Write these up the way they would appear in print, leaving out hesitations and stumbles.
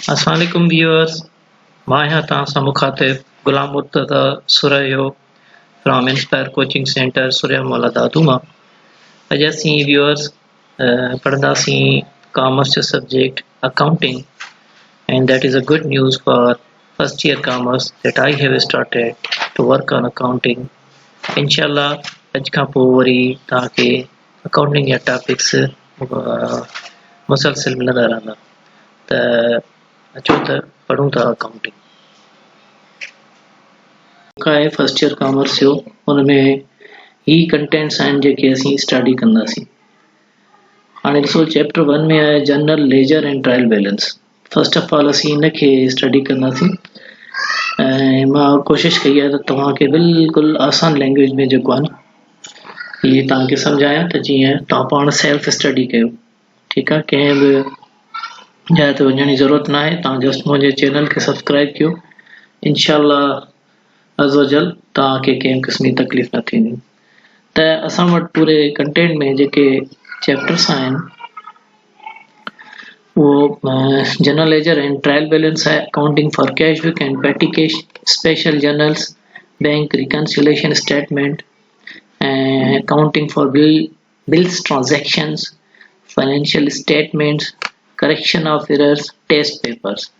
अस्सलामुअलैकुम व्यूअर्स, मां आहियां तव्हां सां मुखातिब गुलाम मुर्तज़ा सुरयो फ्रॉम इंस्पायर कोचिंग सेंटर सुरया मौला दादू मां। अॼु असीं व्यूअर्स पढ़ंदासीं कॉमर्स जो subject accounting and that is a good news for first year commerce that I have started to work on accounting. इंशाल्लाह अॼु खां पोइ वरी तव्हांखे अकाउंटिंग जा टॉपिक्स मुसलसिल मिलंदा रहंदा। त अचो त पढ़ूं था अकाउंटिंग। आहे फर्स्ट ईयर कॉमर्स जो, हुनमें ही कंटेंट्स आहिनि जेके असीं स्टडी कंदासीं। हाणे ॾिसो चैप्टर 1 में आहे general ledger and trial balance. First of all असीं हिनखे स्टडी कंदासीं ऐं मां कोशिशि कई आहे त तव्हांखे बिल्कुलु आसान लैंग्वेज में जेको आहे न इहे तव्हांखे सम्झायां त जीअं तव्हां पाण सेल्फ स्टडी कयो। ठीकु आहे, कंहिं बि जाइ ते वञण जी ज़रूरत न आहे, तव्हां जस्ट मुंहिंजे चैनल खे सब्सक्राइब कयो। इंशाल्लाह अज़वजल तव्हांखे कंहिं क़िस्म जी तकलीफ़ न थींदी। त असां वटि पूरे कंटेंट में जेके चैप्टर्स आहिनि वो general ledger and trial balance है, accounting for cash book and petty cash, special journals, bank reconciliation statement, accounting for bills transactions, financial statements, correction of errors, test papers.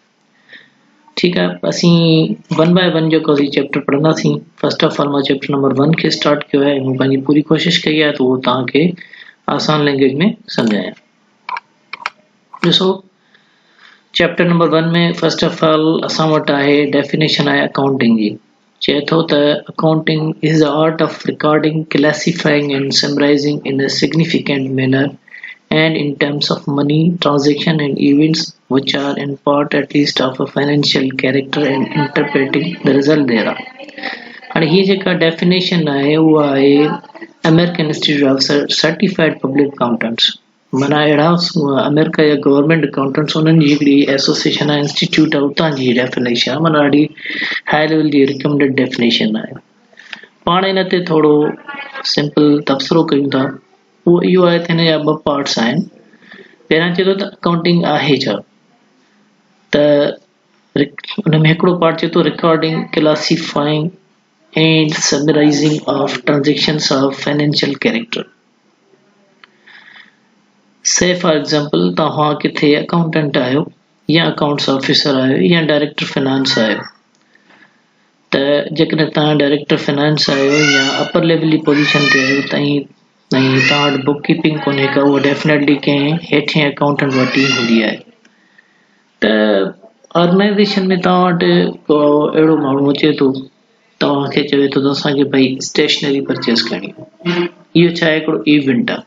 ठीक है, असीं 1 बाय 1 जो कोई चैप्टर पढ़ंदासीं। First of all मां chapter number 1 के start किया है, मूं पंहिंजी पूरी कोशिश कई आहे तो वो तव्हांखे आसान लैंग्वेज में समझाया। ॾिसो चैप्टर नंबर 1 में फर्स्ट ऑफ ऑल असां वटि आहे डेफिनेशन आहे अकाउंटिंग जी। चए थो त accounting is the art of recording, classifying and summarising in a significant manner and in terms of money transaction and events which are in part at least of a financial character and interpreting the result thereof. And ही जेका definition आहे उहा आहे American institute of certified public accountants. माना अहिड़ा America जा government accountants उन्हनि जी हिकिड़ी एसोसिएशन आहे, इंस्टीट्यूट आहे, उतां जी डेफिनेशन आहे। माना ॾाढी हाई लेवल जी रिकमेंडेड डेफिनेशन आहे। पाण हिन ते थोरो सिंपल तबसरो कयूं था। वो इहो आहे त हिन जा 2 पार्ट्स आहिनि। पहिरियां चए थो त अकाउंटिंग आहे छा, त हुनमें हिकिड़ो पार्ट चए थो recording, classifying and summarising of transactions of financial character. Say for example तव्हां किथे अकाउंटेंट आहियो या अकाउंट्स ऑफिसर आहियो या डायरेक्टर फाइनेंस आहियो, त जेकॾहिं तव्हां डायरेक्टर फाइनेंस आहियो या अपर लेवल जी पोजीशन ते आहियो ऐं तव्हां वटि बुक कीपिंग कोन्हे का, उहा डेफिनेटली कंहिं हेठि अकाउंटेंट वटि ई हूंदी आहे। त ऑर्गेनाइजेशन में तव्हां वटि को अहिड़ो माण्हू अचे थो, तव्हांखे चवे थो त असांखे भई स्टेशनरी परचेस करणी आहे। इहो छा आहे, हिकिड़ो इवेंट आहे,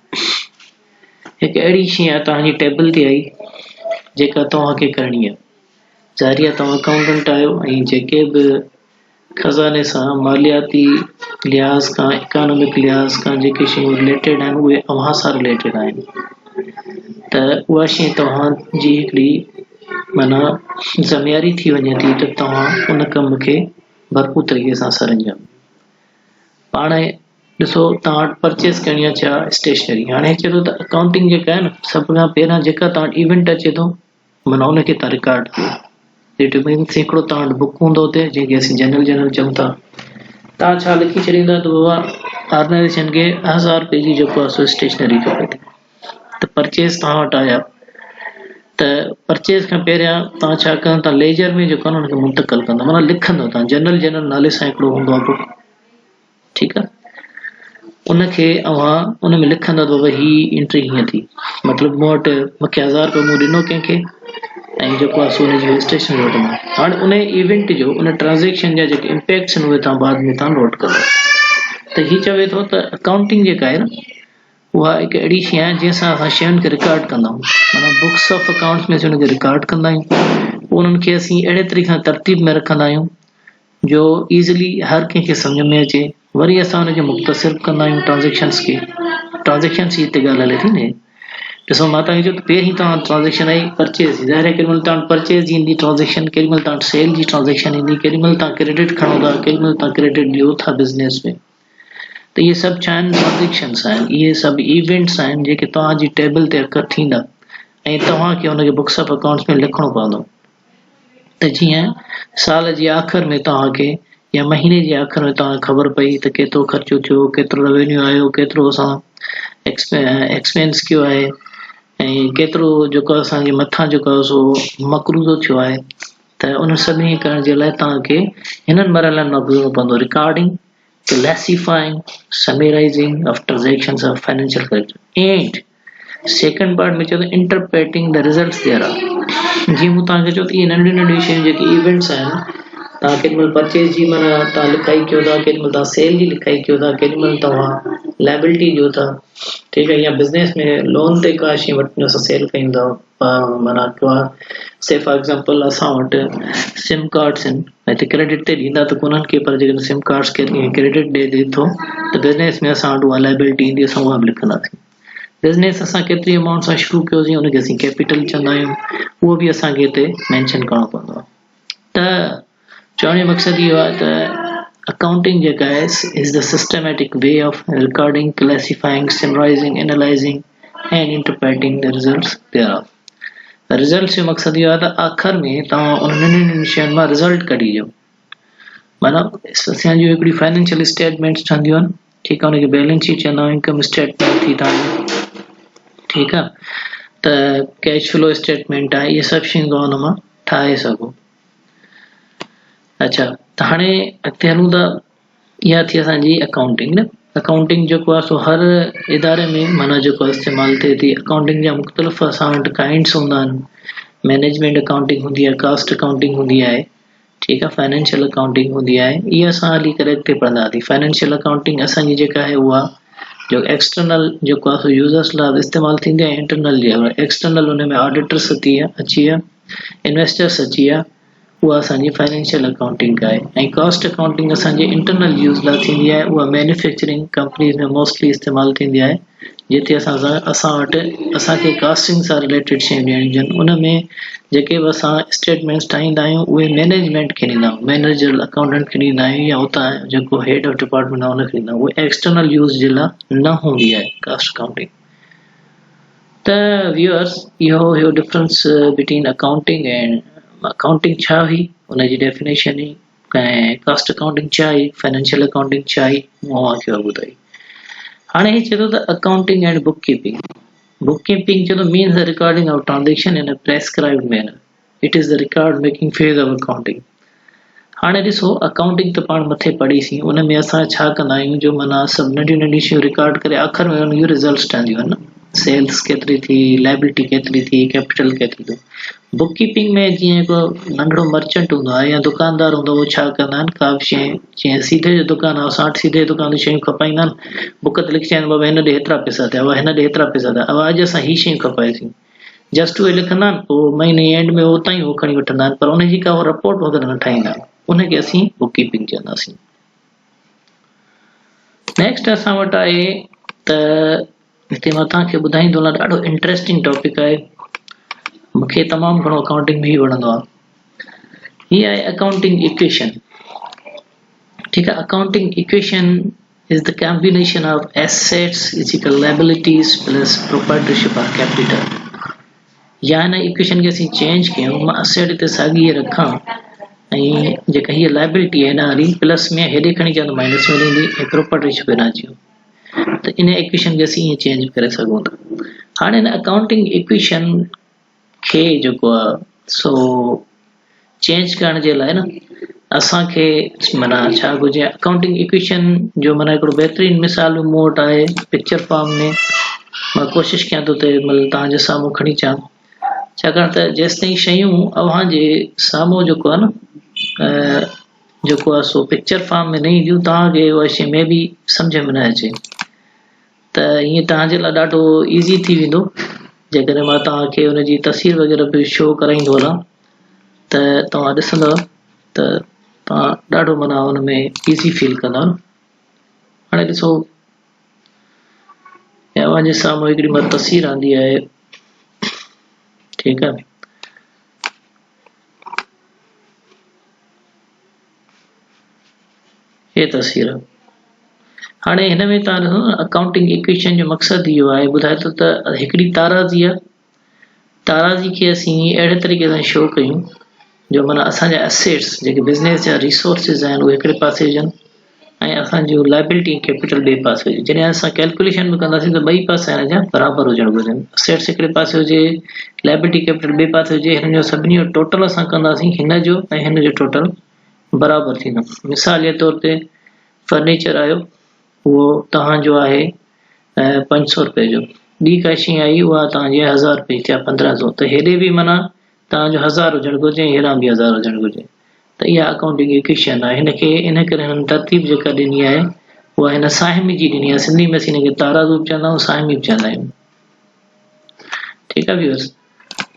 हिकु अहिड़ी शइ आहे तव्हांजी टेबल ते आई जेका तव्हांखे करणी आहे। ज़ाहिर आहे तव्हां अकाउंटेंट आहियो ऐं जेके बि खज़ाने सां मालियाती लिहाज़ खां, इकोनॉमिक लिहाज़ खां जेके शयूं रिलेटेड आहिनि उहे अव्हां सां रिलेटेड आहिनि। त उहा शइ तव्हांजी हिकिड़ी माना ज़िमेवारी थी वञे थी त तव्हां उन कम खे भरपूर तरीक़े सां सर अंजाम। पाण ॾिसो तव्हां वटि परचेस करणी आहे छा, स्टेशनरी। हाणे चए थो त अकाउंटिंग जेका आहे न, सभ खां पहिरियां जेका तव्हां वटि इवेंट अचे थो माना उनखे तव्हां रिकॉर्ड कयो। इट मीन्स हिकिड़ो तव्हां वटि बुक हूंदो हुते जंहिंखे असीं जनरल चऊं था। तव्हां छा लिखी छॾींदा त बाबा ऑर्गेनाइजेशन खे 1000 रुपए जी जेको आहे सो स्टेशनरी खपे थी। त परचेस तव्हां वटि आया, त परचेस खां पहिरियां तव्हां छा कंदा, तव्हां लेजर में जेको आहे न हुनखे मुंतक़िल कंदा, माना लिखंदो। तव्हां जनरल नाले सां हिकिड़ो हूंदो आहे बुक, ठीकु आहे, उनखे अव्हां उन में लिखंदा त बाबा ही एंट्री हीअं थी, मतिलबु मूं वटि मूंखे 1000 रुपए मूं ॾिनो कंहिंखे ऐं जेको आहे सो हुनजी स्टेशनरी वठंदा। हाणे उन इवेंट जो, उन ट्रांजेक्शन जा जेके इम्पैक्ट्स आहिनि उहे तव्हां बाद में तव्हां नोट कंदो। त हीअ चवे थो त अकाउंटिंग जेका आहे न उहा हिकु अहिड़ी शइ आहे जंहिंसां असां शयुनि खे रिकॉर्ड कंदा आहियूं। माना बुक्स ऑफ अकाउंट्स में हुनखे रिकॉर्ड कंदा आहियूं, पोइ उन्हनि खे असीं अहिड़े तरीक़े सां तरतीब में रखंदा आहियूं जो ईज़िली हर कंहिंखे सम्झ में अचे। वरी असां हुनखे मुख़्तसिर कंदा आहियूं ट्रांजेक्शन्स खे। ट्रांजेक्शन्स जी हिते ॻाल्हि हले थी न। ॾिसो मां तव्हांखे चयो त पहिरीं तव्हां ट्रांजेक्शन आई परचेस जी, ज़ाहिर आहे केॾी महिल तव्हां परचेस जी ईंदी ट्रांजेक्शन, केॾी महिल तव्हां सेल जी ट्रांजेक्शन ईंदी, केॾी महिल तव्हां क्रेडिट खणो था, केॾी महिल तव्हां क्रेडिट ॾियो था बिज़नेस में। त इहे सभु छा आहिनि, ट्रांजेक्शन्स आहिनि, इहे सभु इवेंट्स आहिनि जेके तव्हांजी टेबल ते अकर थींदा ऐं तव्हांखे हुनखे बुक्स ऑफ अकाउंट्स में लिखणो पवंदो। त जीअं साल जे आख़िर में तव्हांखे या महीने जे आख़िर में तव्हांखे ख़बर पई त केतिरो ख़र्चो थियो, केतिरो रेवेन्यू आयो, केतिरो असां एक्सपेंस कयो आहे ऐं केतिरो जेको असांजे मथां जेको आहे सो मक़रूज़ो थियो आहे, त उन सभिनी करण जे लाइ तव्हांखे हिननि मरहलनि मां गुज़रणो पवंदो। Recording, classifying, summarising of transactions of financial character and second part में चवंदो interpreting the results there are. जीअं मूं तव्हांखे चयो त इहे नंढियूं नंढियूं शयूं जेके इवेंट्स आहिनि, तव्हां केॾी महिल परचेज जी माना तव्हां लिखाई कयो था, केॾी महिल तव्हां सेल जी लिखाई कयो था, केॾी महिल तव्हां लाइबिलिटी ॾियो था, ठीकु आहे, या बिज़नेस में लोन ते का शइ वठी असां सेल कयूं था, माना से फॉर एग्ज़ाम्पल असां वटि सिम कार्ड्स आहिनि, हिते क्रेडिट ते ॾींदा त कोन्हनि के, पर जेकॾहिं सिम कार्ड्स क्रेडिट ॾे थो त बिज़नेस में असां वटि उहा लाइबिलिटी ईंदी, असां उहा बि लिखंदासीं। बिज़नेस असां केतिरी अमाउंट सां शुरू कयोसीं उनखे असीं कैपिटल चवंदा आहियूं, उहो बि असांखे हिते मेंशन करणो पवंदो आहे। त चवण जो मक़सदु इहो आहे त अकाउंटिंग जेका आहे is the systematic way of recording, classifying, summarising, analysing and interpreting the results there are. Result जो मक़सदु इहो आहे त आख़िर में तव्हां उन नंढियुनि नंढियुनि शयुनि मां रिज़ल्ट कढी ॾियो। माना असांजी हिकिड़ी फाइनेंशियल स्टेटमेंट्स ठहंदियूं आहिनि, ठीकु आहे, हुनखे बैलेंस शीट चवंदा आहियूं, इनकम स्टेटमेंट थी तव्हांजी, ठीकु आहे, त कैश फ्लो स्टेटमेंट आहे, इहे सभु शयूं तव्हां हुन मां ठाहे सघो। अच्छा, त हाणे अॻिते हलूं था, इहा थी असांजी अकाउंटिंग न। अकाउंटिंग जेको आहे सो हर इदारे में माना जेको इस्तेमालु थिए थी। अकाउंटिंग जा मुख़्तलिफ़ असां वटि काइंड्स हूंदा आहिनि। मैनेजमेंट अकाउंटिंग हूंदी आहे, कास्ट अकाउंटिंग हूंदी आहे, ठीकु आहे, फाइनेंशियल अकाउंटिंग हूंदी आहे, इहा असां हली करे अॻिते पढ़ंदासीं। फाइनेंशियल अकाउंटिंग असांजी जेका आहे उहा जो एक्सटर्नल जेको आहे सो यूज़र्स लाइ इस्तेमालु थींदी आहे, इंटरनल जी एक्सटर्नल हुन में ऑडिटर्स अची विया, इन्वेस्टर्स अची विया, उहा असांजी फाइनेंशियल अकाउंटिंग आहे। ऐं कॉस्ट अकाउंटिंग असांजे इंटरनल यूज़ लाइ थींदी आहे, उहा मैन्युफैक्चरिंग कंपनीज़ में मोस्टली इस्तेमालु थींदी आहे, जिते असां वटि असांखे कास्टिंग सां रिलेटेड शयूं ॾियणियूं हुजनि। उन में जेके बि असां स्टेटमेंट्स ठाहींदा आहियूं उहे मैनेजमेंट खे ॾींदा आहियूं, मैनेजर अकाउंटेंट खे ॾींदा आहियूं, या उतां जेको हेड ऑफ डिपार्टमेंट आहे उनखे ॾींदा आहियूं। उहे एक्सटर्नल यूज़ जे लाइ न हूंदी आहे कास्ट अकाउंटिंग। त व्यूअर्स, इहो हुयो difference between accounting and accounting छा हुई, उनजी डेफिनेशन हुई, ऐं कास्ट अकाउंटिंग छा हुई, फाइनेंशियल अकाउंटिंग छा हुई, मूंखे ॿुधाई। हाणे चए थो त accounting and book keeping. Book keeping चए थो means the recording of transaction in a prescribed manner, it is the record making phase of accounting. हाणे ॾिसो, अकाउंटिंग त पाण मथे पढ़ीसीं, उन में असां छा कंदा आहियूं, जो माना सभु नंढियूं नंढियूं शयूं रिकॉर्ड करे आख़िर में उन जूं रिज़ल्ट्स ठहंदियूं आहिनि, सेल्स केतिरी थी, लाइबिलिटी केतिरी थी, कैपिटल केतिरी थी। बुक कीपिंग में जीअं हिकु नंढिड़ो मर्चेंट हूंदो आहे या दुकानदार हूंदो, उहो छा कंदा आहिनि, का बि शइ जीअं सीधे जो दुकानु आहे, असां वटि सीधे दुकान जी शयूं खपाईंदा आहिनि, बुक ते लिखी आहिनि, बाबा हिन ॾे हेतिरा पैसा थिया, हिन ॾे हेतिरा पैसा थिया, अॼु असां ही शयूं खपाइसीं, जस्ट उहे लिखंदा आहिनि, पोइ महीने एंड में उतां ई उहो खणी वठंदा आहिनि, पर उनजी का रिपोर्ट वग़ैरह न ठाहींदा आहिनि, उनखे असीं बुक कीपिंग चवंदासीं। नेक्स्ट असां वटि आहे त हिते मां तव्हांखे ॿुधाईंदो हलां, ॾाढो इंट्रस्टिंग टॉपिक आहे, मूंखे तमामु घणो अकाउंटिंग में ई वणंदो आहे। हीअ आहे अकाउंटिंग इक्वेशन, ठीकु आहे। Accounting equation is the combination of assets is equal liabilities plus proprietorship of capital. या हिन इक्वेशन खे असीं चेंज कयूं, मां असेट हिते साॻी रखां, ऐं जेका हीअ लाइबिलिटी आहे न वारी प्लस में हेॾे खणी अचां त माइनस में ईंदी, ऐं प्रोप्राइटरशिप हेॾां अची, त इन इक्वेशन खे असीं ईअं चेंज करे सघूं था। हाणे हिन अकाउंटिंग इक्वेशन खे जेको आहे सो चेंज करण जे लाइ न असांखे माना छा घुरिजे, अकाउंटिंग इक्वेशन जो माना हिकिड़ो बहितरीनु मिसाल मूं वटि आहे पिक्चर फॉर्म में, मां कोशिशि कयां थो त मतलब तव्हांजे साम्हूं खणी अचां, छाकाणि त जेसिताईं शयूं अव्हांजे साम्हूं जेको आहे न जेको आहे सो पिक्चर फॉर्म में न ईंदियूं, तव्हांखे उहा शइ में बि सम्झ में न अचे, त ईअं तव्हांजे लाइ ॾाढो ईज़ी थी वेंदो जेकॾहिं मां तव्हांखे हुनजी तस्वीर वग़ैरह बि शो कराईंदो हलां, त तव्हां ॾिसंदव त तव्हां ॾाढो माना हुन में ईज़ी फील कंदव। हाणे ॾिसो, अव्हांजे साम्हूं हिकिड़ी मां तस्वीर आंदी आहे, ठीकु आहे, हे तस्वीर। हाणे हिन में तव्हां ॾिसो न, अकाउंटिंग इक्वेशन जो मक़सदु इहो आहे, ॿुधाए थो त हिकिड़ी ताराज़ी आहे, ताराज़ी खे असीं अहिड़े तरीक़े सां शो कयूं जो माना असांजा एसेट्स जेके बिज़नेस जा रिसोर्सिस आहिनि उहे हिकिड़े पासे हुजनि ऐं असांजो लाइबिलिटी कैपिटल ॿिए पासे हुजे। जॾहिं असां कैलकुलेशन बि कंदासीं त ॿई पासा हिन जा बराबरि हुजण घुरिजनि। एसेट्स हिकिड़े पासे हुजे, लाइबिलिटी कैपिटल ॿिए पासे हुजे, हिन जो सभिनी जो टोटल असां कंदासीं हिन जो ऐं हिन जो टोटल बराबरि थींदो। मिसाल जे तौर ते फर्नीचर आयो उहो तव्हांजो आहे 500 रुपए जो, ॿी का शइ आई उहा तव्हांजी 1000 रुपए थिया 1500, त हेॾे बि माना तव्हांजो 1000 हुजणु घुरिजे, हेॾां बि 1000 हुजणु घुरिजे। त इहा अकाउंटिंग इक्वेशन आहे। हिनखे इन करे हिननि तरतीब जेका ॾिनी आहे उहा हिन साहिमी जी ॾिनी आहे। सिंधी में असीं हिनखे ताराज़ बि चवंदा आहियूं, साहिमी बि चवंदा आहियूं। ठीकु आहे व्यूअर्स,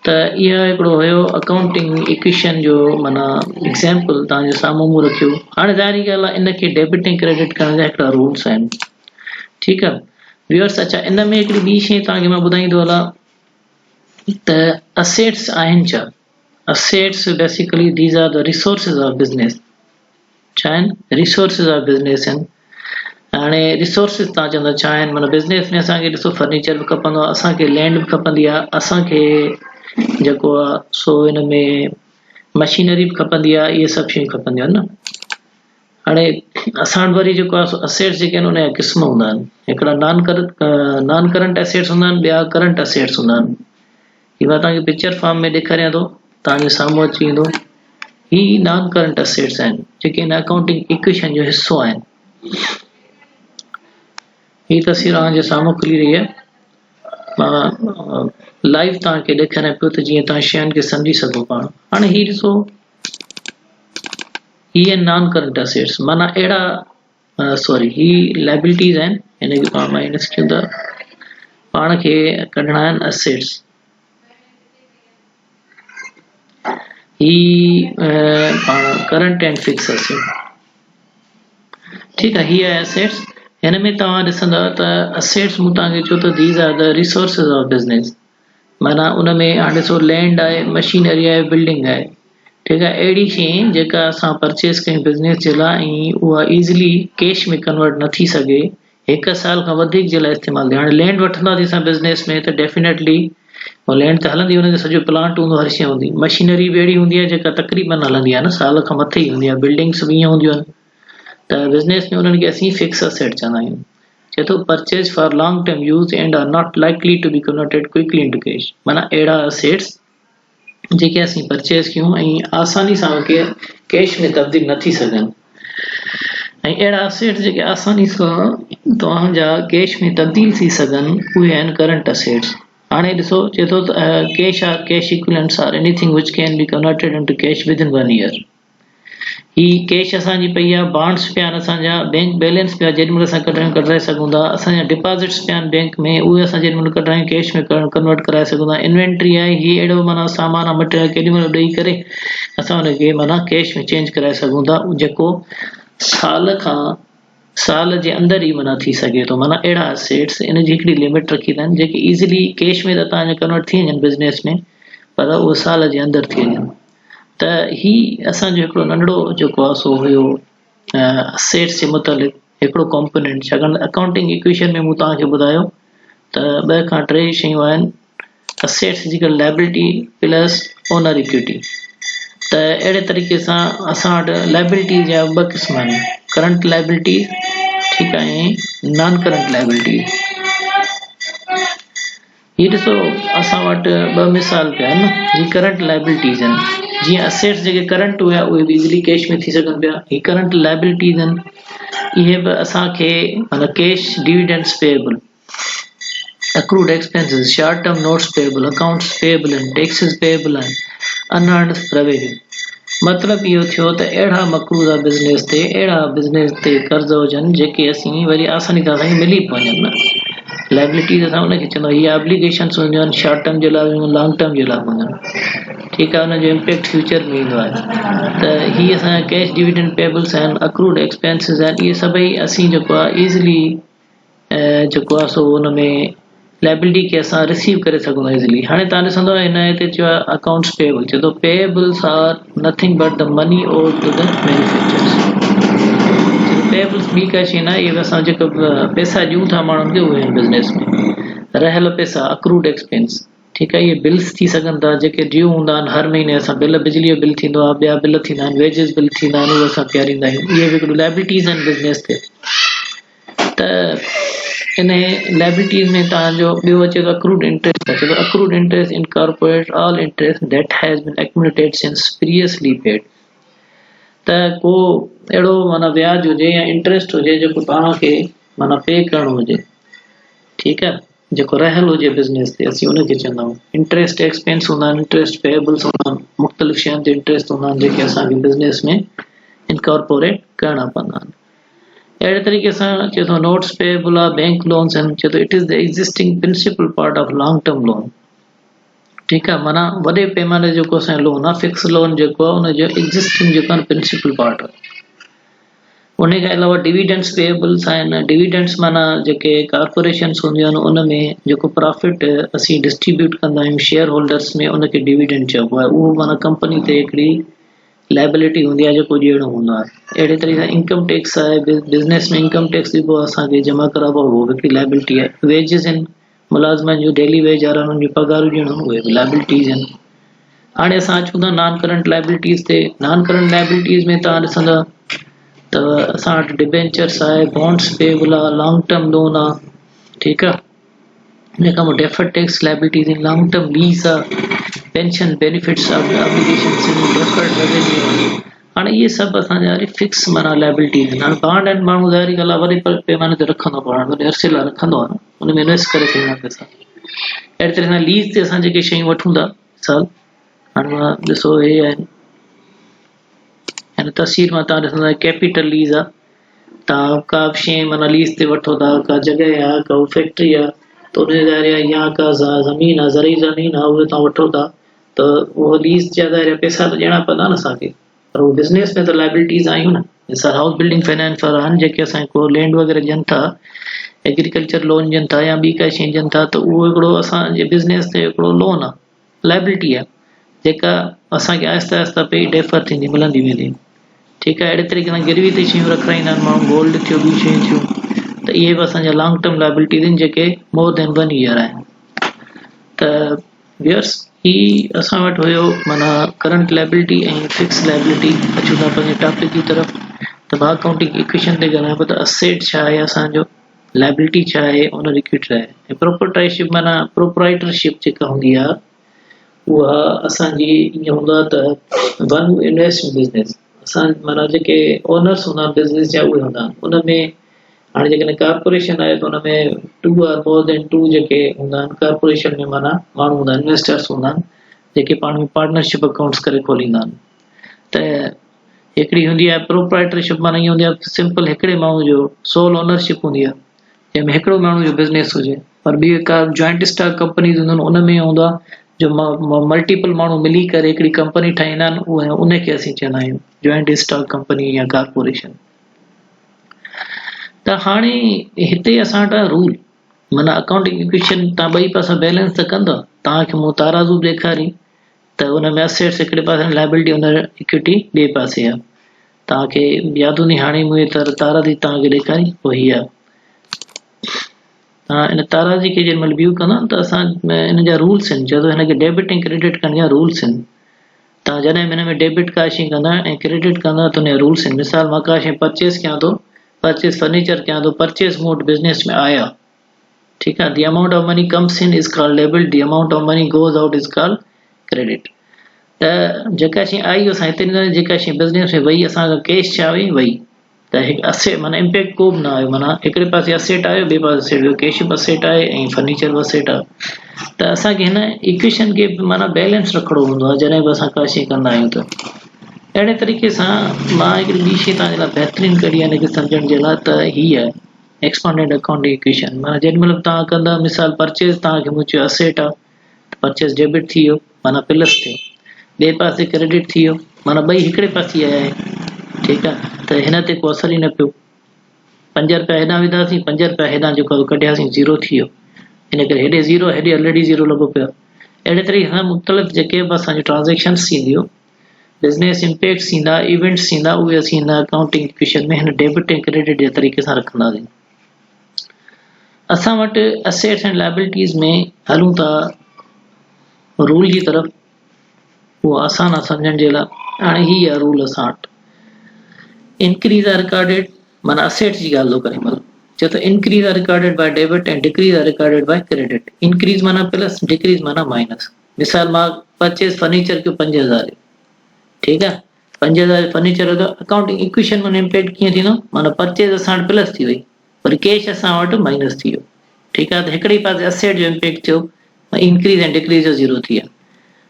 त इहा हिकिड़ो हुयो अकाउंटिंग इक्वेशन जो माना एग्ज़ाम्पल तव्हांजे साम्हूं मूं रखियो। हाणे ज़ाहिरी ॻाल्हि आहे इनखे डेबिट ऐं क्रेडिट करण जा हिकिड़ा रूल्स आहिनि। ठीकु आहे व्यूअर्स, अच्छा इन में हिकिड़ी ॿी शइ तव्हांखे मां ॿुधाईंदो हलां त असेट्स आहिनि छा। Assets basically these are the resources of business. छा आहिनि? रिसोर्सिस ऑफ बिज़नेस आहिनि। हाणे रिसोर्सिस तव्हां चवंदा छा आहिनि, माना बिज़नेस में असांखे ॾिसो फर्नीचर बि खपंदो आहे, असांखे लैंड बि खपंदी आहे, असांखे जेको आहे सो हिन में मशीनरी बि खपंदी आहे, इहे सभु शयूं खपंदियूं आहिनि न। हाणे असां वटि वरी जेको आहे असेट्स जेके आहिनि उनजा क़िस्म हूंदा आहिनि। हिकिड़ा नॉन करंट असेट्स हूंदा आहिनि, ॿिया करंट असेट्स हूंदा आहिनि। हीअ मां तव्हांखे पिक्चर फॉर्म में ॾेखारियां थो, तव्हांजे साम्हूं अची वेंदो। ही नॉन करंट असेट्स आहिनि जेके हिन अकाउंटिंग इक्वेशन जो हिसो आहिनि। ही तस्वीर तव्हांजे साम्हूं खुली रही आहे, मां लाइव तव्हांखे ॾेखारियां पियो त जीअं तव्हां शयुनि खे सम्झी सघो पाण। हाणे ही ॾिसो, ही आहिनि नॉन करंट असेट्स, माना अहिड़ा सॉरी ही लाइबिलिटीज़ आहिनि। हिनखे पाण माइनस कयूं था, पाण खे कढणा आहिनि असेट्स। ही करंट एंड फिक्स असेट। ठीकु आहे, ही आहे असेट्स। हिन में तव्हां ॾिसंदा त असेट्स मूं तव्हांखे चयो त these are the resources of business, माना उन में हाणे ॾिसो लैंड आहे, मशीनरी आहे, बिल्डिंग आहे। ठीकु आहे, अहिड़ी शइ जेका असां परचेस कयूं बिज़नेस जे लाइ ऐं उहा ईज़िली कैश में कन्वर्ट न थी सघे, 1 साल खां वधीक जे लाइ इस्तेमालु थिए। हाणे लैंड वठंदासीं असां बिज़नेस में त डेफिनेटली लैंड त हलंदी, हुनजो सॼो प्लांट हूंदो, हर शइ हूंदी। मशीनरी बि अहिड़ी हूंदी आहे जेका तक़रीबन हलंदी आहे न, साल खां मथे ई हूंदी आहे। बिल्डिंग्स बि ईअं हूंदियूं आहिनि। त बिज़नेस में उन्हनि खे असीं फिक्स असेट चवंदा आहियूं। चए थो purchase for long term use and are not likely to be converted quickly into cash, माना अहिड़ा असेट्स जेके असीं परचेज कयूं ऐं आसानी सां उनखे कैश में तब्दील न थी सघनि। ऐं अहिड़ा असेट्स जेके आसानी सां तव्हांजा कैश में तब्दील थी सघनि उहे आहिनि करंट असेट्स। हाणे ॾिसो, चए थो cash or cash equivalents are anything which can be converted into cash within 1 year. ही कैश असांजी पई आहे, बॉन्ड्स पिया आहिनि असांजा, बैंक बैलेंस पिया जेॾी महिल असां कढाए सघूं था, असांजा डिपॉज़िट्स पिया आहिनि बैंक में, उहे असां जेॾी महिल कढायूं कैश में कन्वर्ट कराए सघूं था। इन्वेंट्री आहे, ही अहिड़ो माना सामान आहे, मटेरियल केॾी महिल ॾेई करे असां हुनखे माना कैश में चेंज कराए सघूं था, जेको साल जे अंदरि ई माना थी सघे थो। माना अहिड़ा असेट्स इन जी हिकिड़ी लिमिट रखी अथनि जेके ईज़िली कैश में त तव्हांजा कन्वर्ट थी वञनि बिज़नेस में, पर उहे साल जे अंदरि थी वञनि। त ही असांजो हिकिड़ो नंढड़ो जेको आहे सो हुयो असेट्स जे मुतालिक़ हिकिड़ो कॉम्पोनेंट। छाकाणि अकाउंटिंग इक्वेशन में मूं तव्हांखे ॿुधायो त 2 खां 3 शयूं आहिनि, असेट्स जी लाइबिलिटी प्लस ओनर इक्विटी। त अहिड़े तरीक़े सां असां वटि लाइबिलिटी जा 2 क़िस्म आहिनि, करंट लाइबिलिटी, ठीकु आहे, ऐं नॉन करंट लाइबिलिटी। हीअ ॾिसो असां वटि 2 मिसाल पिया आहिनि, ही करंट लाइबिलिटीज़ आहिनि। जीअं असेट्स जेके करंट हुआ उहे बि इज़िली कैश में थी सघनि पिया, ही करंट लाइबिलिटीज़ आहिनि। इहे बि असांखे माना cash dividends payable, accrued expenses, short term notes payable, accounts payable and taxes payable and unearned revenue। मतलब इहो थियो त अहिड़ा मक़रूज़ा बिज़नेस ते कर्ज़ हुजनि जेके असीं वरी आसानी सां मिली पवनि न। लाइबिलिटीज़ असां हुनखे चवंदा आहियूं, इहे ऑब्लिगेशन्स हूंदियूं आहिनि, शॉर्ट टर्म जे लाइ हूंदियूं, लॉन्ग टर्म जे लाइ हूंदियूं आहिनि। ठीकु आहे, हुनजो इम्पैक्ट फ्यूचर में ईंदो आहे। त हीअ असांजा कैश डिविडेंड पेएबल्स आहिनि, अक्रूड एक्सपेंसिस आहिनि। इहे सभई असीं जेको आहे ईज़िली जेको आहे सो हुन में लाइबिलिटी खे असां रिसीव करे सघूं था ईज़िली। हाणे तव्हां ॾिसंदव हिन हिते चयो आहे अकाउंट्स पेएबल, चए थो payables are nothing but the money owed to the manufacturers. Payables ॿी का शइ न, इहे असां जेका पैसा ॾियूं था माण्हुनि खे उहे आहिनि बिज़नेस में। रहियल पैसा अक्रूड एक्सपेंस, ठीक है। ये बिल्स थी सघनि था जेके ड्यू हूंदा आहिनि, हर महीने असां बिल, बिजली जो बिल थींदो आहे, ॿिया बिल थींदा आहिनि, वेजिस बिल थींदा आहिनि, उहे असां ॾियारींदा आहियूं। इहे बि हिकिड़ियूं लाइबिलिटीज़ आहिनि बिज़नेस ते। त इन लाइबिलिटीज़ में तव्हांजो ॿियो अचे थो अक्रूड इंटरेस्ट। अचे थो accrued interest incorporate all interest that has been accumulated since previously paid. त को अहिड़ो माना ब्याज हुजे या इंटरेस्ट हुजे जेको तव्हांखे माना पे करिणो हुजे, ठीकु आहे, जेको रहियल हुजे बिज़नेस ते, असीं उनखे चवंदा आहियूं। इंटरेस्ट एक्सपेंस हूंदा आहिनि, इंटरेस्ट पेएबल्स हूंदा आहिनि, मुख़्तलिफ़ शयुनि ते इंटरेस्ट हूंदा आहिनि जेके असांखे बिज़नेस में इनकॉर्पोरेट करणा पवंदा आहिनि। अहिड़े तरीक़े सां चए थो नोट्स पेएबल आहे, बैंक लोन्स आहिनि, चए थो it is the existing principal part of long term loan. ठीकु आहे, माना वॾे पैमाने जेको असांजो लोन आहे, फिक्स लोन जेको आहे उनजो एग्ज़िस्टिंग जेको आहे प्रिंसिपल पार्ट आहे। उन खां अलावा डिविडेंड्स पेएबल्स आहिनि। डिविडेंड्स माना जेके कॉर्पोरेशन्स हूंदियूं आहिनि उन में जेको प्रॉफिट असीं डिस्ट्रीब्यूट कंदा आहियूं शेयर होल्डर्स में, उनखे डिविडेंड चइबो आहे। उहो माना कंपनी ते हिकिड़ी लाइबिलिटी हूंदी आहे जेको ॾियणो हूंदो आहे। अहिड़े तरीक़े सां इनकम टैक्स आहे, बिज़नेस में इनकम टैक्स जेको असांखे जमा कराइबो आहे उहो हिकिड़ी लाइबिलिटी आहे। वेजिस आहिनि, मुलाज़िमनि जो डेली वेज वारा उन्हनि जूं पघारूं ॾियणु, उहे बि लाइबिलिटीज़ आहिनि। हाणे असां अचूं था नॉन करंट लाइबिलिटीज़ ते। नॉन करंट लाइबिलिटीज़ में तव्हां ॾिसंदा त असां वटि डिबेंचर्स आहे, बॉन्ड्स पेएबल आहे, लॉन्ग टर्म लोन आहे, ठीकु आहे। इन खां पोइ डेफर्ड टैक्स लाइबिलिटीज़ आहिनि, लॉन्ग टर्म लीज़ आहे, पेंशन बेनिफिट्स ऑब्लिगेशन्स आहिनि, डेफर्ड रेवेन्यू आहे। हाणे इहे सभु असांजा वरी फिक्स माना लाइबिलिटीज़ आहिनि। हाणे बॉन्ड आहिनि, माण्हू ज़ाहिरी ॻाल्हि आहे वॾे पैमाने ते रखंदो, पाण वॾे अरसे लाइ रखंदो आहे, उन में इन्वेस्ट करे सघंदा पैसा। अहिड़े तरह सां लीज़ ते असां जेके शयूं वठूं था साल, हाणे मां ॾिसो हे आहिनि, हिन तस्वीर मां तव्हां ॾिसंदा कैपिटल लीज़ आहे। तव्हां का बि शइ माना लीज़ ते वठो था, का जॻह आहे, का फैक्ट्री आहे, त उन ज़रिए या का ज़मीन आहे, ज़रई ज़मीन आहे, उहे तव्हां वठो था, त उहो लीज़ जा ज़रिए पैसा त ॾियणा पवंदा न असांखे, पर उहो बिज़नेस में त लाइबिलिटीज़ आहियूं न। असां हाउस बिल्डिंग फाइनेंस वारा आहिनि जेके असांखे को लैंड वग़ैरह ॾियनि था, एग्रीकल्चर लोन ॾियनि था या ॿी काई शइ ॾियनि था, त उहो हिकिड़ो असांजे बिज़नेस ते हिकिड़ो लोन आहे, लाइबिलिटी आहे, जेका असांखे आहिस्ता आहिस्ता पे डेफर थींदी मिलंदी वेंदी, ठीकु आहे। अहिड़े तरीक़े सां गिरवी ते शयूं रखाईंदा आहिनि माण्हू, गोल्ड थियो, ॿियूं शयूं थियूं, त इहे बि असांजा लॉन्ग टर्म लाइबिलिटीज़ आहिनि जेके मोर देन 1 ईयर आहिनि। त व्यूअर्स, ही असां वटि हुयो माना करंट लाइबिलिटी ऐं फिक्स लाइबिलिटी। अचूं था पंहिंजे टॉपिक जी तरफ़। त मां अकाउंटिंग इक्वेशन ते ॻाल्हायां पियो त असेट छा आहे असांजो, लाइबिलिटी छा आहे, ओनर इक्विटी आहे, ऐं प्रोप्राइटरशिप माना प्रोप्राइटरशिप जेका हूंदी आहे उहा असांजी ईअं हूंदो आहे त वन इन्वेस्ट इन बिज़नेस। असां माना जेके ओनर्स हूंदा आहिनि बिज़नेस जा उहे हूंदा आहिनि। उन में हाणे जेकॾहिं कॉर्पोरेशन आहे त उन में 2 आर मोर देन 2 जेके हूंदा आहिनि कॉर्पोरेशन में, माना माण्हू हूंदा आहिनि, इन्वेस्टर्स हूंदा आहिनि जेके पाण में पार्टनरशिप अकाउंट्स करे खोलींदा आहिनि। त हिकिड़ी हूंदी आहे प्रोप्राइटरशिप, माना ईअं हूंदी आहे सिंपल हिकिड़े माण्हू जो सोल ओनरशिप हूंदी आहे, जंहिंमें हिकिड़ो माण्हू जो बिज़नेस हुजे। पर ॿी का जॉइंट स्टॉक कंपनीज़ हूंदियूं आहिनि, उन में हूंदो आहे जो मल्टीपल माण्हू मिली करे हिकिड़ी कंपनी ठाहींदा आहिनि, उहे उनखे असीं चवंदा आहियूं जॉइंट स्टॉक कंपनी या कॉर्पोरेशन। त हाणे हिते असां वटि रूल माना अकाउंटिंग इक्वेशन, तव्हां ॿई पासा बैलेंस त कंदव, तव्हांखे मूं ताराज़ू ॾेखारी त उन में असेट्स हिकिड़े पासे, लाइबिलिटी ओनर इक्विटी ॿिए पासे आहे। तव्हांखे यादि हूंदी, हाणे मूं ताराज़ी तव्हांखे ॾेखारी, पोइ हीअ आहे। इन ताराज़ी खे जेॾी महिल व्यू कंदा त असां इन जा रूल्स आहिनि, छो त हिनखे डेबिट ऐं क्रेडिट करण जा रूल्स आहिनि। तव्हां जॾहिं हिन में डेबिट का शइ कंदा ऐं क्रेडिट कंदा त हुनजा रूल्स आहिनि। मिसाल मां का शइ परचेस कयां थो, परचेस फर्नीचर कयां थो, परचेस मूं वटि बिज़नेस में आया, ठीकु आहे। The amount of money comes in is called debit, the amount of money goes out is called credit. त जेका शइ आई असां हिते ॾिना, जेका शइ बिज़नेस में वई असांखां कैश छा वई त हिकु असेट, माना इम्पैक्ट को बि न आयो, माना हिकिड़े पासे असेट आयो, ॿिए पासे असेट वियो, कैश बि असेट आहे ऐं फर्नीचर बि असेट आहे। त असांखे हिन इक्वेशन खे माना बैलेंस रखिणो हूंदो आहे जॾहिं बि असां का शइ कंदा आहियूं। त अहिड़े तरीक़े सां मां हिकिड़ी ॿी शइ तव्हांजे लाइ बहितरीनु कढी आहे हिनखे सम्झण जे लाइ, त हीअ आहे एक्सपांडेड अकाउंटिंग इक्वेशन। माना जेॾी महिल तव्हां कंदा, मिसाल परचेस तव्हांखे मूं चयो असेट आहे, त परचेस डेबिट थी वियो, माना प्लस थियो। ॿिए पासे क्रेडिट थी वियो, माना ॿई हिकिड़े पासे आया आहिनि, ठीकु आहे। त हिन ते को असर ई न पियो। 5 रुपया हेॾां विधासीं, 5 रुपया हेॾां जेको कढियासीं, ज़ीरो थी वियो। इन करे हेॾे ज़ीरो, हेॾे ऑलरेडी ज़ीरो लॻो पियो। अहिड़े तरीक़े सां मुख़्तलिफ़ जेके बि असांजी ट्रांज़ेक्शन्स थींदियूं, बिज़नेस इम्पैक्ट्स थींदा, इवेंट्स थींदा, उहे असीं हिन अकाउंटिंग इक्वेशन में हिन डेबिट ऐं क्रेडिट जे तरीक़े सां रखंदासीं। असां वटि असेट्स एंड लाइबिलिटीज़ में हलूं था रूल जी तरफ़, वो आसान आहे सम्झण जे लाइ। हाणे ही आहे रूल असां वटि। इंक्रीज आर रिकॉर्डेड माना असेट्स जी ॻाल्हि थो करे, मतिलबु चए थो increase are recorded by debit and decrease are recorded by credit. Increase माना प्लस, डिक्रीज माना माइनस। मिसाल मां परचेज फर्नीचर कयो 5000, ठीकु आहे, 5000 फर्नीचर जो अकाउंटिंग इक्वेशन में इम्पैक्ट कीअं थींदो, माना परचेज असां वटि प्लस थी वई, पर कैश असां वटि माइनस थी वियो, ठीकु आहे। त हिकिड़े पासे असेट जो इम्पैक्ट थियो, इंक्रीज ऐं डिक्रीज जो ज़ीरो थी विया।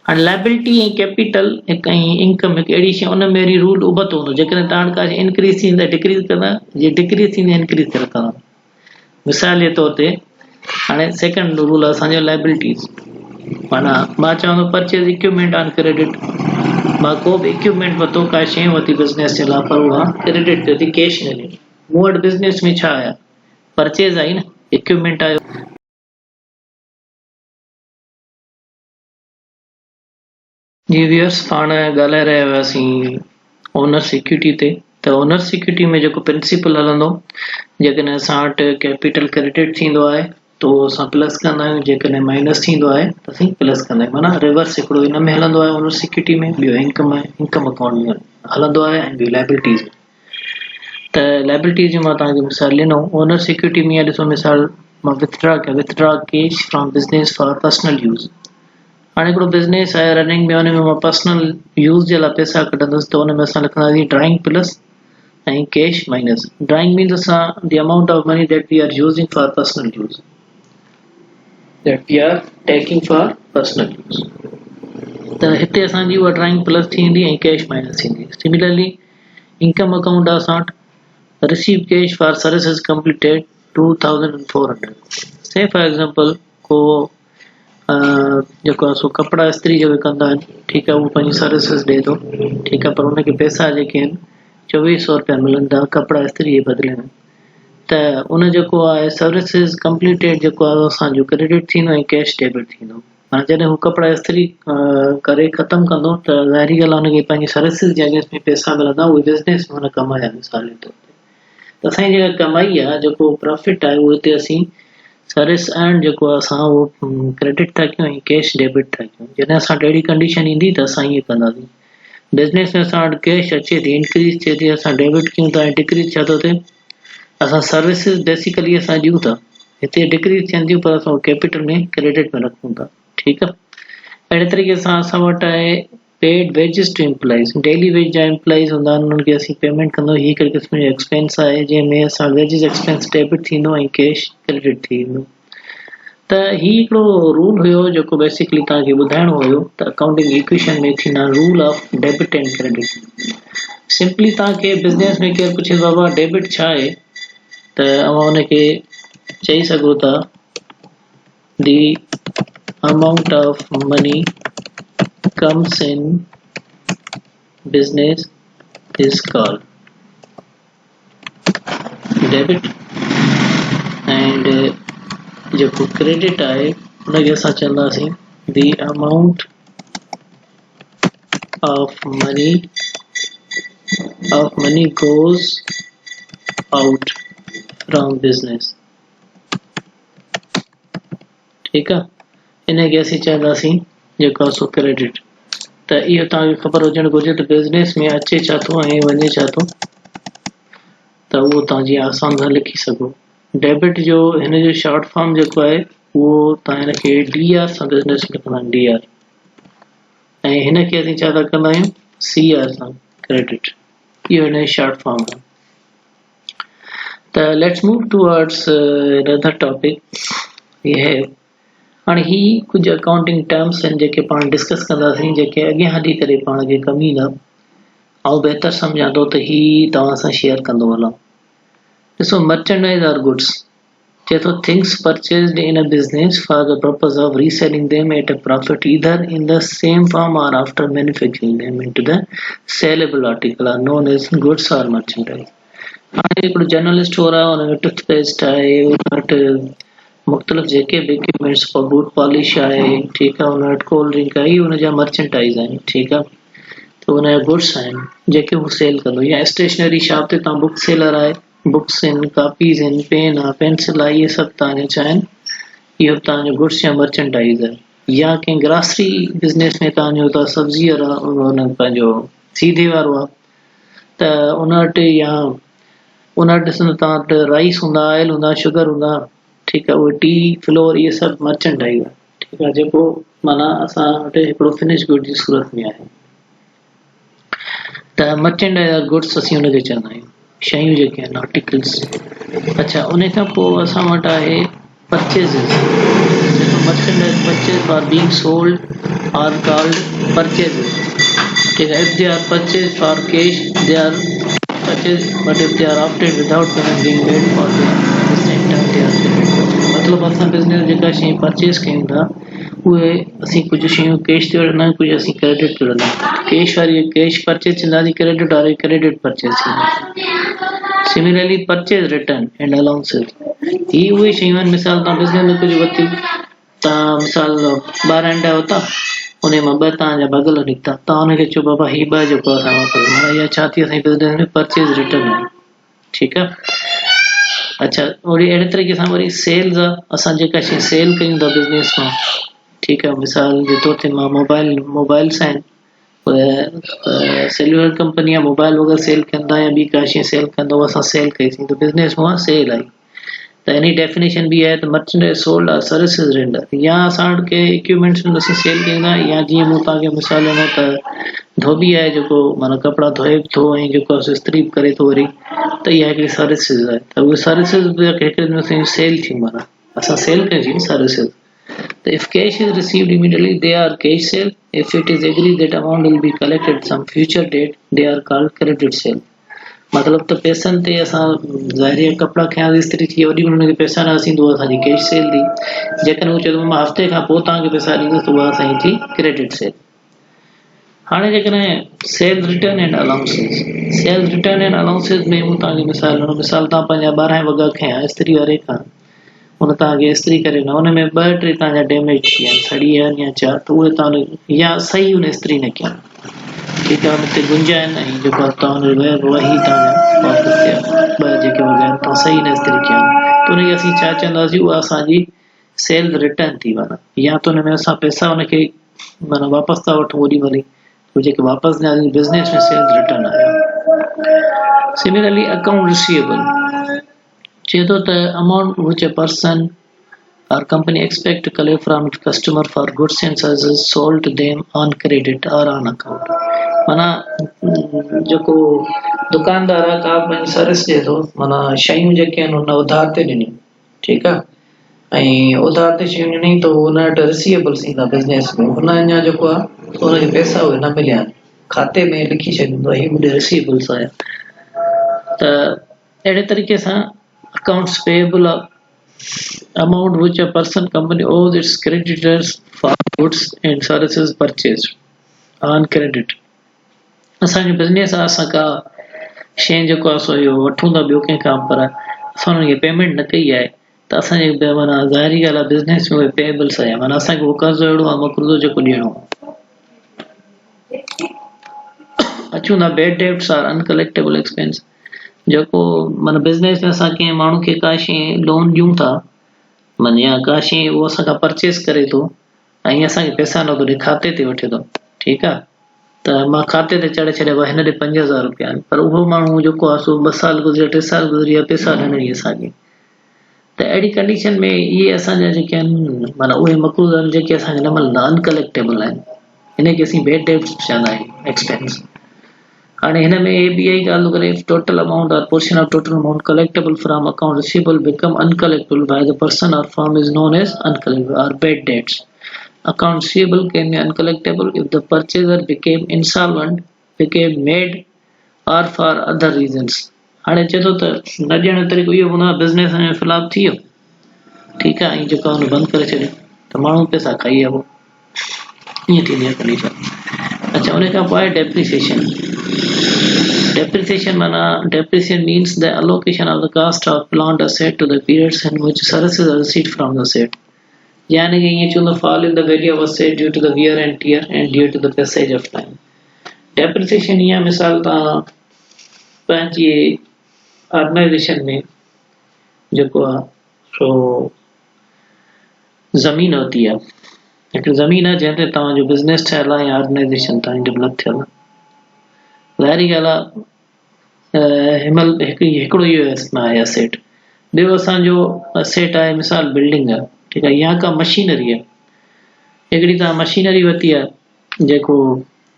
हाणे लाइबिलिटी ऐं कैपिटल ऐं इनकम हिकु अहिड़ी शइ, उन में वरी रूल उबतो हूंदो, जेकॾहिं तव्हां वटि का इंक्रीज थींदी डिक्रीज कंदा, जे डिक्रीज थींदी इंक्रीज करे कंदा। मिसाल जे तौर ते हाणे सेकंड रूल आहे असांजो लाइबिलिटीज़, माना मां चवंदो परचेज इक्विपमेंट ऑन क्रेडिट। मां को बि इक्विपमेंट वरितो, का शइ वरिती बिज़नेस जे लाइ, पर उहा क्रेडिट ते थी, कैश न ॾिनी। मूं वटि बिज़नेस में छा आया, परचेज आई न, इक्विपमेंट आयो। जी व्यूअर्स, पाण ॻाल्हाए रहिया हुआसीं ओनर सिक्योरिटी ते। त ओनर सिक्योरिटी में जेको प्रिंसिपल हलंदो, जेकॾहिं असां वटि कैपिटल क्रेडिट थींदो आहे त असां प्लस कंदा आहियूं, जेकॾहिं माइनस थींदो आहे त असीं प्लस कंदा आहियूं। माना रिवर्स हिकिड़ो हिन में हलंदो आहे ओनर सिक्योरिटी में, ॿियो इनकम आहे, इनकम अकाउंट में हलंदो आहे, ऐं ॿियो लाइबिलिटीज़। त लाइबिलिटीज़ जो मां तव्हांखे मिसाल ॾिनो। ओनर सिक्योरिटी में ॾिसो, मिसाल मां withdraw cash from business for personal use. हाणे हिकिड़ो बिज़नेस आहे रनिंग में, हुन में मां पर्सनल यूज़ जे लाइ पैसा कढंदुसि, त हुन में असां लिखंदासीं ड्राइंग प्लस ऐं कैश माइनस। ड्राइंग मीन्स असां the amount of money that we are using for personal use, that we are taking for personal use. त हिते असांजी उहा ड्राइंग प्लस थींदी ऐं कैश माइनस थींदी। सिमिलरली इनकम अकाउंट आहे असां वटि, receive cash for services completed 2400। Say for example को जेको आहे सो कपिड़ा इस्त्री जो विकंदा आहिनि, ठीकु आहे, उहो पंहिंजी सर्विसिस ॾिए थो, ठीकु आहे, पर हुनखे पैसा जेके आहिनि 2400 रुपया मिलनि था कपिड़ा इस्त्री जे बदिले में। त उन जेको आहे सर्विसिस कंप्लीटेड जेको आहे असांजो क्रेडिट थींदो ऐं कैश डेबिट थींदो। हाणे जॾहिं हू कपिड़ा इस्त्री करे ख़तमु कंदो, त ज़ाहिरी ॻाल्हि आहे हुनखे पंहिंजी सर्विसिस जे अगेंस्ट में पैसा मिलंदा, उहे बिज़नेस में हुन कमाया मिसाल जे तौर ते। त असांजी जेका कमाई आहे, जेको प्रॉफिट आहे, उहो हिते असीं सर्विस एंड जेको आहे असां उहो क्रेडिट था कयूं ऐं कैश डेबिट था कयूं। जॾहिं असां वटि अहिड़ी कंडीशन ईंदी त असां ईअं कंदासीं। बिज़नेस में असां वटि कैश अचे थी, इंक्रीज थिए थी, असां डेबिट कयूं था, ऐं डिक्रीज छा थो थिए, असां सर्विसिस बेसिकली असां ॾियूं था, हिते डिक्रीज थियनि थियूं, पर असां कैपिटल में क्रेडिट में रखूं था, ठीकु आहे। अहिड़े तरीक़े सां असां वटि आहे paid wages to employees. Daily wage जा एम्प्लॉइज़ हूंदा आहिनि, उन्हनि खे असीं पेमेंट कंदो। हीअ हिकिड़े क़िस्म जो एक्सपेंस आहे, जंहिंमें असां वेजिस एक्सपेंस डेबिट थींदो ऐं कैश क्रेडिट थींदो। त ही हिकिड़ो रूल हुयो जेको बेसिकली तव्हांखे ॿुधाइणो हुयो त अकाउंटिंग इक्वेशन में थींदा rule of debit and credit. Simply तव्हांखे बिज़नेस में केरु पुछे बाबा डेबिट छा आहे, त अवां हुनखे चई सघो था the amount of money comes in business is called debit, and जेको क्रेडिट आहे हुनखे असां चवंदासीं the amount of money goes out from business, ठीकु आहे। इनखे असीं चवंदासीं जेको आहे सो क्रेडिट। त इहो तव्हांखे ख़बर हुजणु घुरिजे त बिज़नेस में अचे छा थो ऐं वञे छा थो, त उहो तव्हां जीअं आसान सां लिखी सघो। डेबिट जो हिन जो शॉर्ट फॉर्म जेको आहे उहो तव्हां हिनखे DR सां बिज़नेस लिखंदा आहिनि, DR, ऐं हिनखे असीं छा था कंदा आहियूं, CR सां क्रेडिट। इहो हिन जो शॉर्ट फॉर्म आहे। त let's move towards another topic. ये हाणे ही कुझु अकाउंटिंग टर्म्स आहिनि जेके पाण डिस्कस कंदासीं, जेके अॻियां हली करे पाण खे कमु ईंदा। ऐं बहितर सम्झां थो त ही तव्हां सां शेयर कंदो हलां। ॾिसो, मर्चेंडाइज़ आर गुड्स, चए थो things purchased in a business for the purpose of reselling them at a profit either in the same form or after manufacturing them into the saleable article are known as goods or merchandise. हाणे हिकिड़ो general store आहे, हुन में toothpaste आहे, हुन वटि मुख़्तलिफ़ जेके बि इक्विपमेंट्स फॉर बूट पॉलिश आहे, ठीकु आहे, हुन वटि कोल्ड ड्रिंक आहे, हुनजा मर्चेंटाइज़ आहिनि, ठीकु आहे। त हुनजा गुड्स आहिनि जेके हू सेल कंदो। या स्टेशनरी शॉप ते तव्हां बुक सेलर आहे, बुक्स आहिनि, कॉपीज़ आहिनि, पेन आहे, पेंसिल आहे, इहे सभु तव्हांजा छा आहिनि, इहो तव्हांजो गुड्स या मर्चेंटाइज़ आहे। या कंहिं ग्रासरी बिज़नेस में तव्हांजो त सब्ज़ी वारा पंहिंजो सीधे वारो आहे त उन वटि या उन वटि ॾिसंदो तव्हां वटि राइस हूंदा, ऑयल हूंदा, शुगर हूंदा, ठीकु आहे, उहे टी, फ्लोर, इहे सभु मर्चेंडाइज़ आहे, ठीकु आहे, जेको माना असां वटि हिकिड़ो फिनिश गुड जी सूरत में आहे। त मर्चेंडाइज़ गुड्स असीं हुनखे चवंदा आहियूं, शयूं जेके आहिनि आर्टिकल्स। अच्छा, उन खां पोइ असां वटि आहे परचेज़िस। Merchandise purchased for being sold are called purchases. If they are purchased for cash, they are purchased, but if they are obtained without payment being made for the same time, they are credit. मतलब असां business जेका शयूं purchase कयूं था उहे असीं कुझु शयूं कैश ते वठंदा आहियूं, कुझु असीं क्रेडिट ते वठंदा आहियूं। कैश वारी कैश परचेज थींदासीं, क्रेडिट वारी क्रेडिट परचेज थींदासीं। Similarly purchase return and allowances, ही उहे शयूं आहिनि, मिसाल तव्हां बिज़नेस में कुझु वरिती, तव्हां मिसाल 12 अंडा वरिता, उन मां 2 तव्हांजा भॻल निकिता, तव्हां हुनखे चओ बाबा ही 2 जेको असां वापसि, माना इहा छा थी असांजी बिज़नेस में परचेज रिटर्न आहे, ठीकु आहे। अच्छा, वरी अहिड़े तरीक़े सां वरी सेल्स आहे, असां जेका शइ सेल कयूं था बिज़नेस मां, ठीकु आहे, मिसाल जे तौर ते मां मोबाइल्स आहिनि, सेल्युलर कंपनी आहे, मोबाइल वग़ैरह सेल कंदा या ॿी का शइ सेल कंदा, उहा असां सेल कईसीं, त बिज़नेस मां सेल आई। त इन डेफिनेशन बि आहे त merchandise sold are services render, या असां वटि के इक्विपमेंट्स में असीं सेल कयूं, या जीअं मूं तव्हांखे मिसाल ॾिनो त धोबी आहे जेको माना कपिड़ा धोए बि थो ऐं जेको आहे इस्त्री बि करे थो वरी, त इहा हिकिड़ी सर्विसिस आहे, त उहे सर्विसिस बि हिकिड़े सेल थियूं, माना असां सेल कयूं सर्विसिस। त if cash is received immediately, they are cash sale. If it is agreed that amount will be collected at some future date, they are called credit sale. मतलब त पैसनि ते असां ज़ाहिर कपिड़ा खयां इस्त्री थी, वॾी हुनखे पैसा न ॾींदो, असांजी कैश सेल थी। जेकॾहिं हू चवंदो मां हफ़्ते खां पोइ तव्हांखे पैसा ॾींदुसि, त उहा असांजी थी क्रेडिट सेल। हाणे जेकॾहिं sale return and allowances, sale return and allowances में मूं तव्हांखे मिसाल ॾिनो, मिसाल तव्हां पंहिंजा 12 वॻा खयां इस्त्री वारे खां, हुन तव्हांखे इस्त्री करे ॾिना, हुन में 2-3 तव्हांजा डैमेज थी विया आहिनि, सड़ी विया आहिनि या छा, त उहे तव्हां या सही हुन इस्त्री न कया, ठीकु आहे, हुन ते गुंजा आहिनि, ऐं जेको तव्हां वही तव्हांजा वापसि थिया 2 जेके वॻा आहिनि तव्हां सही न इस्त्री कया आहिनि, त हुनखे असीं छा चवंदासीं, उहा असांजी सेल रिटर्न थी, माना या त हुन में असां पैसा हुनखे माना वापसि था वठूं ओॾी महिल, जेके वापसि ॾियासीं, बिज़नेस में सेल रिटर्न आहे। सिमिलरली अकाउंट रिसीवेबल चए थो त amount which a person or company expect to collect from its customer for goods and services sold to them on credit or on account। माना जेको दुकानदार आहे का पंहिंजी सर्विस ॾिए थो, माना शयूं जेके आहिनि हुन उधार ते ॾिनियूं, ठीकु आहे, ऐं उधार ते शयूं ॾिनी, त हुन वटि रिसीवेबल्स ईंदा बिज़नेस में, हुन अञा जेको आहे हुनखे पैसा उहे न मिलिया आहिनि, खाते में लिखी छॾींदो आहे, हीअ मुंहिंजे रिसीवेबल्स आया। त अहिड़े तरीक़े सां अकाउंट्स पेएबल आहे amount which a person company owes its creditors for goods and services purchased on credit। असांजो बिज़नेस आहे, असां का शइ जेको आहे सो इहो वठूं था ॿियो कंहिंखां, पर असां हुनखे पेमेंट न कई आहे, त असांजे माना ज़ाहिरी ॻाल्हि आहे बिज़नेस में उहे पेएबल्स आहे, माना असांखे उहो कर्ज़ु अहिड़ो आहे मक़रूज़ो जेको ॾियणो आहे। अचूं था bad debts are uncollectable expense, जेको माना बिज़नेस में असां कंहिं माण्हू खे का शइ लोन ॾियूं था, माना या का शइ उहो असांखां परचेस करे थो ऐं असांखे पैसा नथो ॾे, खाते ते वठे थो, ठीकु आहे, त मां खाते ते चढ़े छॾिया, हिन ॾे 5000 रुपया आहिनि, पर उहो माण्हू जेको आहे सो 2 साल गुज़रिया, 3 साल गुज़रिया, पैसा न ॾिनी असांखे, त अहिड़ी कंडीशन में इहे असांजा जेके आहिनि माना उहे मक़रूज़ आहिनि जेके असांखे न मिलंदा, अनकलेक्टेबल आहिनि, हिनखे असीं बैड डेब्ट्स चवंदा आहियूं, एक्सपेंस। हाणे हिन में ॿी आई ॻाल्हि करे, total amount or portion of total amount collectable from account receivable become uncollectable by the person or firm is known as uncollectable or bad debts. Account receivable can be uncollectable if the purchaser became insolvent, became made or for other reasons. हाणे चए थो त न ॾियण जो तरीक़ो इहो हूंदो आहे, बिज़नेस में फ्लॉप थी वियो, ठीकु आहे, ऐं जेको हुन बंदि करे छॾियो, त माण्हू पैसा खाई वियो, ईअं थींदी आहे कंडीशन। अच्छा, उन खां पोइ आहे depreciation. Depreciation depreciation means the allocation of the cost of plant asset to the periods in which services are received from the asset। यानी कि ये चूंकि fall in the value of asset due to the wear and tear and due to the passage of time। Depreciation या मिसाल तव्हां पंहिंजी organisation में जेको आहे सो ज़मीन होती है, हिकु ज़मीन आहे जंहिं ते तव्हांजो बिज़नेस ठहियल आहे या ऑर्गेनाइज़ेशन तव्हांजी डेवलप थियल आहे। ज़ाहिरी ॻाल्हि आहे हिनमहिल हिकिड़ो इहो आहे एसेट। ॿियो असांजो एसेट आहे मिसाल बिल्डिंग आहे, ठीकु आहे, या का मशीनरी आहे। हिकिड़ी तव्हां मशीनरी वरिती आहे जेको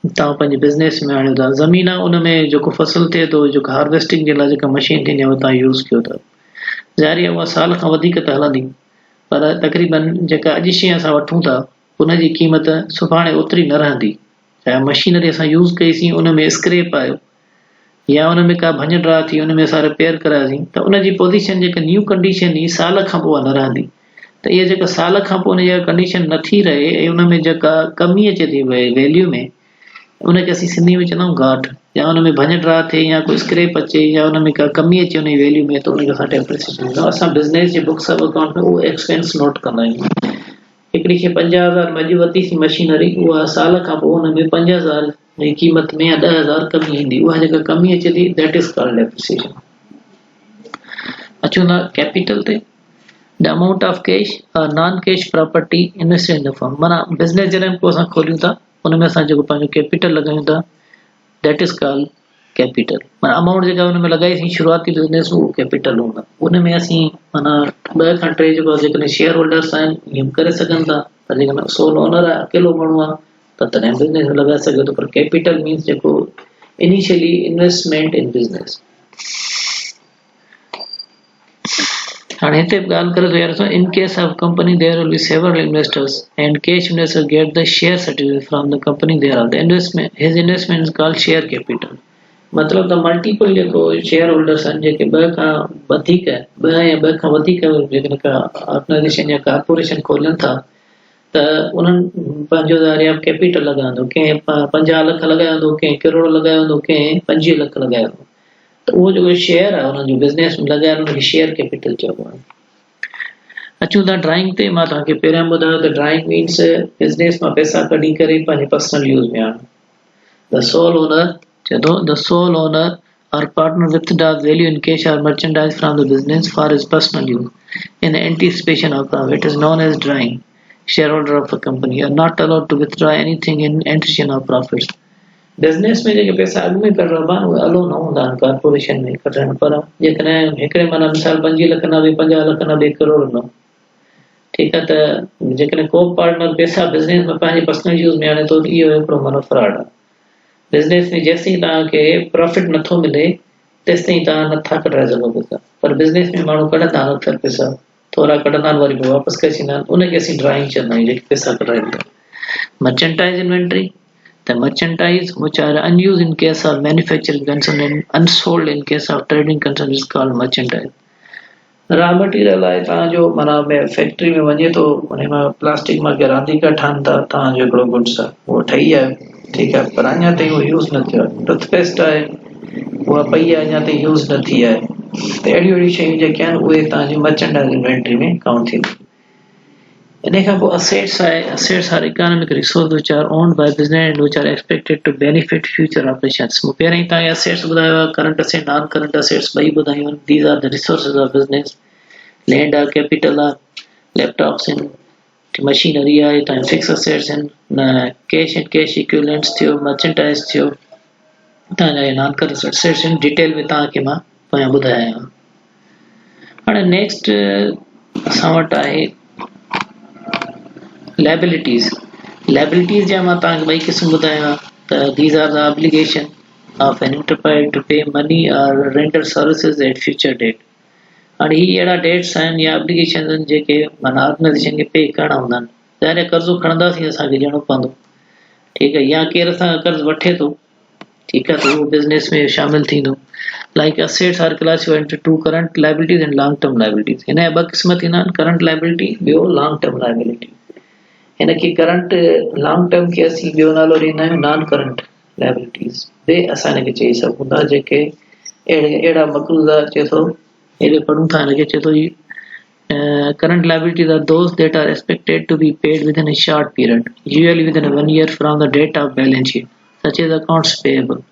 तव्हां पंहिंजे बिज़नेस में आणियो था। ज़मीन आहे उन में जेको फसल थिए थो, जेको हार्वेस्टिंग जे लाइ जेका मशीन थींदी आहे उहा तव्हां यूज़ कयो था। ज़ाहिरी आहे उहा साल खां वधीक त हलंदी, पर तक़रीबन जेका अॼु शइ असां वठूं था उनजी क़ीमत सुभाणे ओतिरी न रहंदी। चाहे मशीनरी असां यूज़ कईसीं, उन में स्क्रेप आयो या उन में का भञ ड्रा थी, उन में असां रिपेयर करायासीं, त उनजी पोज़ीशन जेका न्यू कंडीशन ई साल खां पोइ न रहंदी। त इहा जेका साल खां पोइ उन जी कंडीशन नथी रहे ऐं उन में जेका कमी अचे थी वैल्यू में, उनखे असीं सिंधी में चवंदा आहियूं घाट, या उन में भञ ड्रा थिए या कोई स्क्रेप अचे या उन में का कमी अचे उन जी वैल्यू में, त उनखे असां डेप्रिसिएशन कंदा आहियूं। असां business J books of account में उहो एक्सपेंस नोट कंदा आहियूं। हिकिड़ी शइ 50,000 में अॼु वरितीसीं मशीनरी, उहा साल खां पोइ हुन में 5,000 जी क़ीमत में या 10,000 कमी ईंदी। उहा जेका कमी अचे थी दैट इज़ कॉल्ड डेप्रिसिएशन। अचूं था कैपिटल ते। द अमाउंट ऑफ कैश और non cash property invested in the firm. माना बिज़नेस जॾहिं को असां खोलियूं था उन में असां जेको पंहिंजो कैपिटल लॻायूं था दैट इज़ कॉल्ड कैपिटल। माना अमाउंट जेका हुन में लॻाईसीं शुरूआती बिज़नेस उहो कैपिटल हूंदा। उन में असीं माना 2 खां 3 जेको जेकॾहिं शेयर होल्डर्स आहिनि इहे करे सघनि था, पर जेकॾहिं सोल ओनर आहे, अकेलो माण्हू आहे, त तॾहिं बिज़नेस में लॻाए सघे थो। पर कैपिटल मीन्स जेको इनिशियली इन्वेस्टमेंट इन बिज़नेस। हाणे हिते ॻाल्हि करे तो यार, in case of company there will be several investors and cash investor get the share certificate from the company there are the investment his investment is called share capital. मतलब त multiple जेको share holders आहिनि जेके 2 खां वधीक 2 या 2 खां वधीक जेकॾहिं का ऑर्गेनाइज़ेशन या कॉर्पोरेशन खोलनि था त उन्हनि पंहिंजो ज़ाहिर कैपिटल लॻाईंदो। कंहिं 50 लख लॻाईंदो, कंहिं करोड़ लॻाईंदो, कंहिं 25 लख लॻाईंदो। त उहो जेको शेयर आहे हुननि जो बिज़नेस में लॻाइल हुनखे शेयर कैपिटल चइबो आहे। अचूं था ड्राइंग ते। मां तव्हांखे पहिरियां ॿुधायो त ड्राइंग मीन्स बिज़नेस मां पैसा कढी करे पंहिंजे पर्सनल यूज़ में आणो। द सोल ओनर चए थो the sole owner or partner withdraws value in cash or merchandise from the business for his personal use in anticipation of profit. It is known as drawing. Shareholder of a company are not allowed to withdraw anything in anticipation of profits. Business में जेके पैसा अॻु में कढिबा उहे अलो न हूंदा आहिनि कॉर्पोरेशन में कढण। पर जेकॾहिं हिकिड़े माना मिसाल 5 लख न 50 लख न करोड़ न, ठीकु आहे, त जेकॾहिं को पार्टनर पैसा बिज़नेस में पंहिंजे पर्सनल यूज़ में आणे थो, इहो हिकिड़ो माना फ्रॉड आहे। बिज़नेस में जेसिताईं तव्हांखे प्रॉफिट नथो मिले तेसिताईं तव्हां नथा कढाए सघो पैसा। पर बिज़नेस में माण्हू कढंदा आहिनि अक्सर पैसा, थोरा कढंदा आहिनि, वरी पोइ वापसि करे छॾींदा आहिनि। उनखे असीं ड्राइंग चवंदा आहियूं, जेके पैसा कढाइनि था। मर्चेंटाइज़ inventory The merchandise which are unused in case of manufacturing concern and unsold in case of trading concern is called merchandise. Raw material आहे तव्हांजो, माना फैक्ट्री में वञे थो, उन मां प्लास्टिक मां के रांदीका ठहनि था, तव्हांजो हिकिड़ो गुड्स आहे, उहो ठही आहे, ठीकु आहे, पर अञा ताईं उहो यूज़ न थियो आहे। टूथपेस्ट आहे, उहा पई आहे, अञा ताईं यूज़ न थी आहे। त अहिड़ियूं शयूं जेके आहिनि उहे तव्हांजी मर्चेंडाइज़ इन्वेंट्री में काउंट थींदी। इन खां पोइ असेट्स आहे। Assets are economic resource which are owned by business and which are expected to benefit future operations. मूं पहिरीं ई तव्हांखे असेट्स ॿुधायो आहे, current asset non current assets ॿई ॿुधायूं आहिनि। These are the resources of business. Land आहे, कैपिटल आहे, लैपटॉप्स आहिनि, मशीनरी आहे, तव्हांजा फिक्स असेट्स आहिनि, कैश एंड कैश इक्विवेलेंट्स थियो, मर्चेंटाइज़ थियो, तव्हांजा नॉन करंट असेट्स आहिनि। डिटेल में तव्हांखे मां पोयां ॿुधाया आहिनि। हाणे नेक्स्ट असां वटि आहे liabilities. Liabilities जा मां तव्हांखे 2 क़िस्म ॿुधाया त these are the obligation of an enterprise to pay money or render services at future date. हाणे ही अहिड़ा डेट्स आहिनि या ऑब्लिगेशन आहिनि जेके माना ऑर्गेनाइज़ेशन खे पे करणा हूंदा आहिनि। ज़ाहिर कर्ज़ो खणंदासीं असांखे ॾियणो पवंदो, ठीकु आहे, या केरु असां कर्ज़ु वठे थो, ठीकु आहे, त उहो बिज़नेस में शामिलु थींदो। Like assets are classified into 2 current liabilities and long term liabilities. हिन जा 2 क़िस्म थींदा आहिनि, करंट लाइबिलिटी, ॿियो लॉन्ग टर्म लाइबिलिटी। हिनखे करंट लॉन्ग टर्म खे असीं ॿियो नालो ॾींदा आहियूं नॉन करंट लाइबिलिटीज़। ॿिए असां हिनखे चई सघूं था जेके अहिड़ा मक़रूज़ा चए थो, हेॾे पढ़ूं था, हिनखे चए थो current liabilities are those that are expected to be paid within a short period, usually within 1 year from the date of balance sheet, such as accounts payable,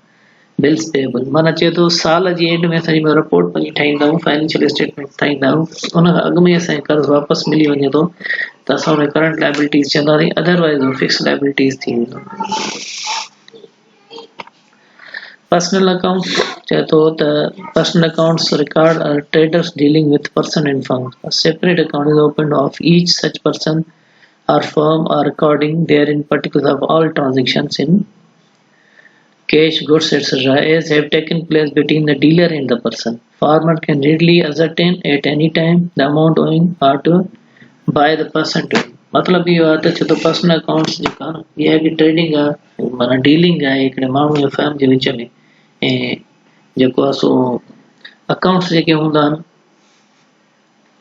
bills payable. माना चए थो साल जी and में असां report पंहिंजी ठाहींदा आहियूं, financial statement ठाहींदा आहियूं, उन खां अॻु में असांखे कर्ज़ु वापसि मिली वञे थो, त असां उन करंट लाइबिलिटीज़ चवंदासीं, अदरवाइज़ वो फिक्स लाइबिलिटीज़ थी वेंदो। पर्सनल अकाउंट चए थो त personal accounts record are traders dealing with person and firm. A separate account is opened of each such person or firm are recording therein particulars of all transactions in cash, goods, etc. as have taken place between the dealer and the person. Farmer can readily ascertain at any time the amount owing or to by the person to him. मतलब इहो आहे त छो त personal accounts जेका इहा हिकु trading आहे, माना डीलिंग आहे हिकिड़े माण्हू या फर्म जे विच में, ऐं जेको आहे सो अकाउंट्स जेके हूंदा आहिनि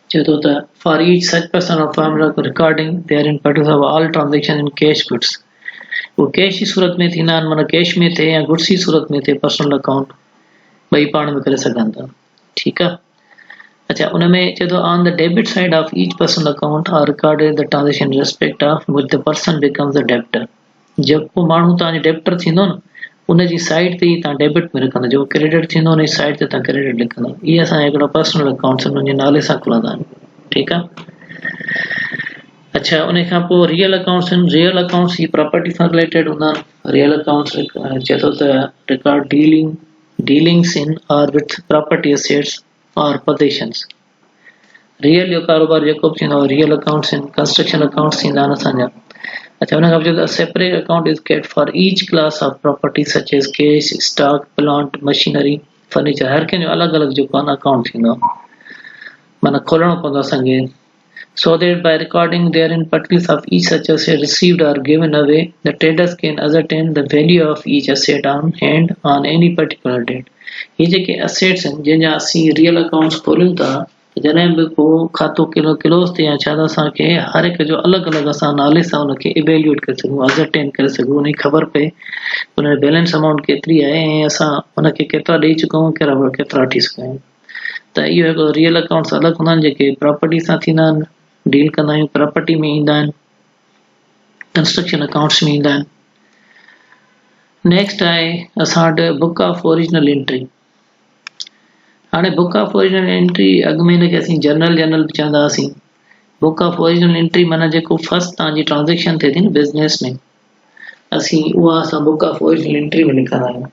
चए थो त for each such person or firm recording therein particulars of all transactions in cash goods। वो कैश जी सूरत में थींदा आहिनि, माना कैश में थिए या गुड्स जी सूरत में थिए, पर्सनल अकाउंट ॿई पाण में करे सघनि था। ठीकु आहे। अच्छा, उन में चए थो on the debit side of each personal account are recorded the transaction in respect of which the person becomes the debtor. जेको माण्हू तव्हांजो डेबिटर थींदो न, उनजी साइड ते ई तव्हां डेबिट में लिखंदा, जेको क्रेडिट थींदो उनजी साइड ते तव्हां क्रेडिट लिखंदा। इहे असांजा हिकिड़ा पर्सनल अकाउंट्स उन्हनि जे नाले सां खुलंदा आहिनि। ठीकु आहे। अच्छा, उन खां पोइ रियल अकाउंट्स आहिनि। रियल अकाउंट्स ही प्रॉपर्टी सां रिलेटेड हूंदा आहिनि। रियल अकाउंट्स चए थो त रिकॉर्ड डीलिंग्स इन और विथ प्रॉपर्टी एसेट्स और पोजेशंस। रियल जो कारोबार जेको बि थींदो आहे रियल अकाउंट्स आहिनि। कंस्ट्रक्शन अकाउंट्स थींदा आहिनि असांजा। अच्छा, उन खां पोइ चए थो separate account is kept for each class of property such as cash, stock, plant, machinery, furniture. हर कंहिंजो अलॻि अलॻि जेको आहे न अकाउंट थींदो आहे, माना खोलणो पवंदो असांखे। So that by recording therein particulars of each such asset received or given away, the traders can ascertain the value of each asset on hand on any particular date। ये जेके assets आहिनि जंहिंजा असीं रियल अकाउंट्स खोलियूं था, जॾहिं बि को खातो क्लोज़ थिए या छा त असांखे हर हिक जो अलॻि अलॻि असां नाले सां उनखे इवेल्यूएट करे सघूं, असरटेन करे सघूं, उनजी ख़बर पए उन जो बैलेंस अमाउंट केतिरी आहे ऐं असां उनखे केतिरा ॾेई चुका आहियूं, केतिरा वठी सघूं आहियूं। त इहो हिकु रियल अकाउंट्स अलॻि हूंदा आहिनि जेके प्रॉपर्टी सां थींदा आहिनि, डील कंदा आहियूं, प्रॉपर्टी में ईंदा आहिनि, कंस्ट्रक्शन अकाउंट्स में ईंदा आहिनि। नेक्स्ट आहे असां वटि बुक ऑफ ओरिजिनल एंट्री। हाणे बुक ऑफ ओरिजिनल एंट्री अॻु में हिनखे असीं जनरल बि चवंदा हुआसीं। बुक ऑफ ओरिजिनल एंट्री माना जेको फर्स्ट तव्हांजी ट्रांजेक्शन थिए थी न बिज़नेस में, असीं उहा असां बुक ऑफ ओरिजिनल एंट्री में लिखंदा आहियूं।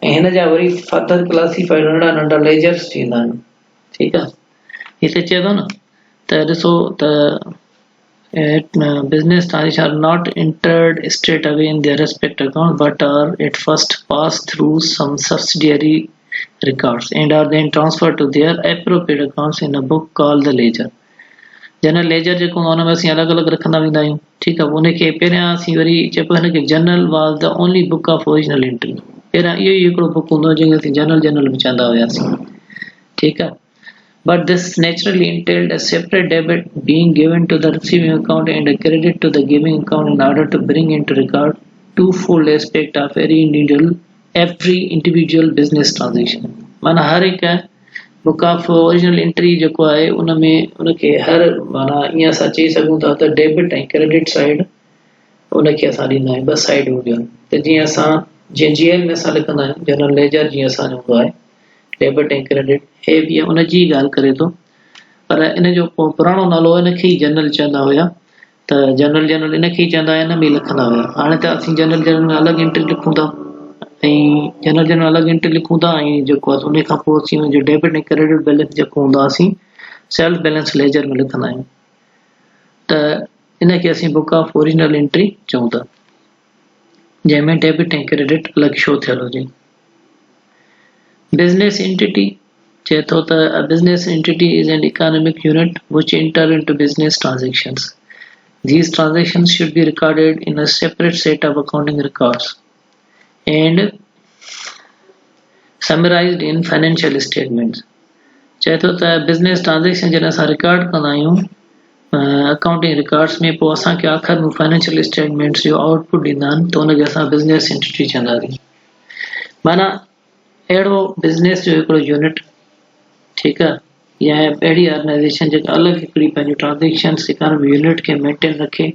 ऐं हिन जा वरी फर्दर क्लासिफाइड नंढा नंढा लेजर्स थींदा आहिनि। ठीकु आहे। हिते चए थो न त ॾिसो त business transactions are not entered straight away in their respective account but are at first passed through some subsidiary records and are then transferred to their appropriate accounts in a book called the ledger। General ledger जेको हुन में असीं अलॻि अलॻि रखंदा वेंदा आहियूं। ठीकु आहे। उनखे पहिरियां असीं वरी चइबो हिनखे जनरल वाज़ the only book of original entry. पहिरियां इहो ई हिकिड़ो बुक हूंदो जंहिंखे असीं जनरल बि चवंदा हुआसीं। ठीकु आहे। But this naturally entailed a separate debit being given to the receiving account and a credit to the giving account in order to bring into record twofold aspect of every individual business transaction। माना हर हिकु book of original entry जेको आहे उन में उनखे हर माना ईअं असां चई सघूं था त डेबिट ऐं क्रेडिट साइड उनखे असां ॾींदा आहियूं, ॿ साइड हूंदियूं आहिनि। त जीअं असां GL में असां लिखंदा आहियूं जनरल लेजर, जीअं असांजो हूंदो आहे डेबिट ऐं क्रेडिट, हे बि उनजी ॻाल्हि करे थो, पर इन जो पुराणो नालो इनखे ई जनरल चवंदा हुया। त जनरल इनखे ई चवंदा, इन में लिखंदा हुया। हाणे त असीं जनरल में अलॻि एंट्री लिखूं था ऐं जनरल अलॻि एंट्री लिखूं था ऐं जेको आहे उन खां पोइ असीं उनजो डेबिट ऐं क्रेडिट बैलेंस जेको हूंदो आहे असीं सेल्फ बैलेंस लेजर में लिखंदा आहियूं। त इनखे असीं बुक ऑफ ओरिजिनल एंट्री चऊं था, जंहिंमें डेबिट ऐं क्रेडिट अलॻि शो थियल हुजे। बिज़नेस एंटिटी चए थो त a business entity is an economic unit which enter into business transactions। These transactions should be recorded in a separate set of accounting records and summarized in financial statements। चए थो त business transaction जॾहिं असां record कंदा आहियूं accounting records में, पोइ असांखे आख़िर में फाइनेंशियल स्टेटमेंट्स जो आउटपुट ॾींदा आहिनि, त हुनखे असां बिज़नेस एंटिटी चवंदासीं। माना अहिड़ो बिज़नेस जो हिकिड़ो यूनिट, ठीकु आहे, या अहिड़ी ऑर्गेनाइज़ेशन जेका अलॻि हिकिड़ी पंहिंजी ट्रांजेक्शन्स इकोनॉमिक यूनिट खे मेंटेन रखे,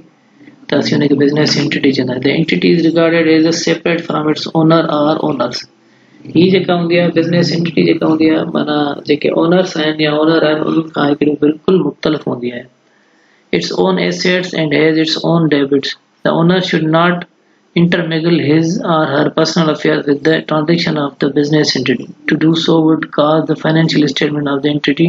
त असीं हुनखे बिज़नेस एंटिटी चवंदा आहियूं। The entity is regarded as a separate from its owner और ओनर्स। ही जेका हूंदी आहे बिज़नेस एंटिटी जेका हूंदी आहे, माना जेके ओनर्स आहिनि या ओनर आहिनि उन्हनि खां हिकिड़ी बिल्कुलु मुख़्तलिफ़ हूंदी आहे। its own assets and has its own debits. The owner should not intermingle his or her personal affairs with the transaction of the business entity. To do so would cause the financial statement of the entity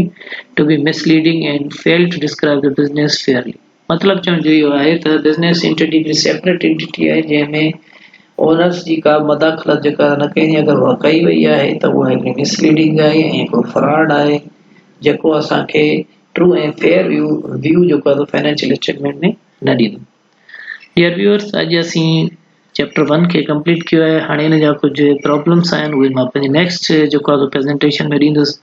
to be misleading and fail to describe the business fairly. मतलब चवण जो इहो आहे त business entity हिकिड़ी separate entity आहे जंहिंमें owners जी का मदाख़लत जेका न कई अगरि उहा कई वई आहे त उहा हिकिड़ी मिसलीडिंग आहे ऐं हिकिड़ो फ्रॉड आहे जेको असांखे ट्रू ऐं फेयर व्यू जेको आहे फाइनेंशियल स्टेटमेंट में न ॾींदो। डियर व्यूअर्स, अॼु असीं चैप्टर 1 खे कंप्लीट कियो आहे। हाणे हिन जा कुझु प्रॉब्लम्स आहिनि उहे मां पंहिंजे नेक्स्ट जेको आहे प्रेज़ेंटेशन में ॾींदुसि।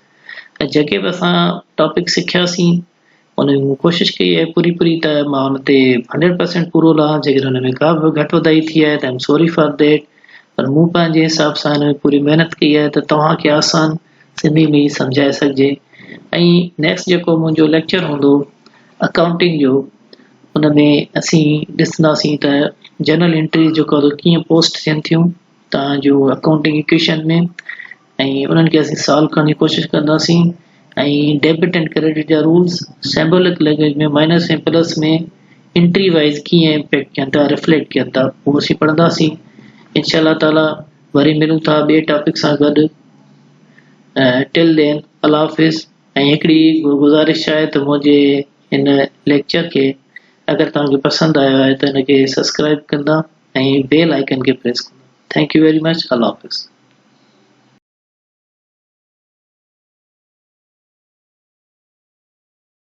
ऐं जेके बि असां टॉपिक सिखियासीं उन में मूं कोशिशि कई आहे पूरी त मां हुन ते 100% पूरो लहां। जेकॾहिं हुन में का बि घटि वधाई थी आहे त I am sorry for that, पर मूं पंहिंजे हिसाब सां हिन में पूरी महिनत कई आहे त तव्हांखे आसान सिंधी में ई सम्झाए सघिजे। ऐं नेक्स्ट जेको मुंहिंजो लेक्चर हूंदो अकाउंटिंग जो, उन में असीं ॾिसंदासीं त जनरल एंट्री जेको आहे कीअं पोस्ट थियनि थियूं तव्हांजो अकाउंटिंग इक्वेशन में, ऐं उन्हनि खे असीं सॉल्व करण जी कोशिशि कंदासीं। ऐं डेबिट एंड क्रेडिट जा रूल्स सिंबॉलिक लैंग्वेज में माइनस ऐं प्लस में एंट्री वाइज कीअं इम्पैक्ट कनि था, रिफ्लेक्ट कनि था, उहो असीं पढ़ंदासीं इंशाअल्लाह ताला। वरी मिलूं था ॿिए टॉपिक सां गॾु। टिल देन अल्लाह हाफ़िज़। ऐं हिकिड़ी गुज़ारिश आहे त मुंहिंजे हिन लेक्चर खे अगरि तव्हांखे पसंदि आयो आहे त हिनखे सब्सक्राइब कंदा ऐं बेल आइकन खे प्रेस कंदा। Thank you very much. Allah हाफ़िज़।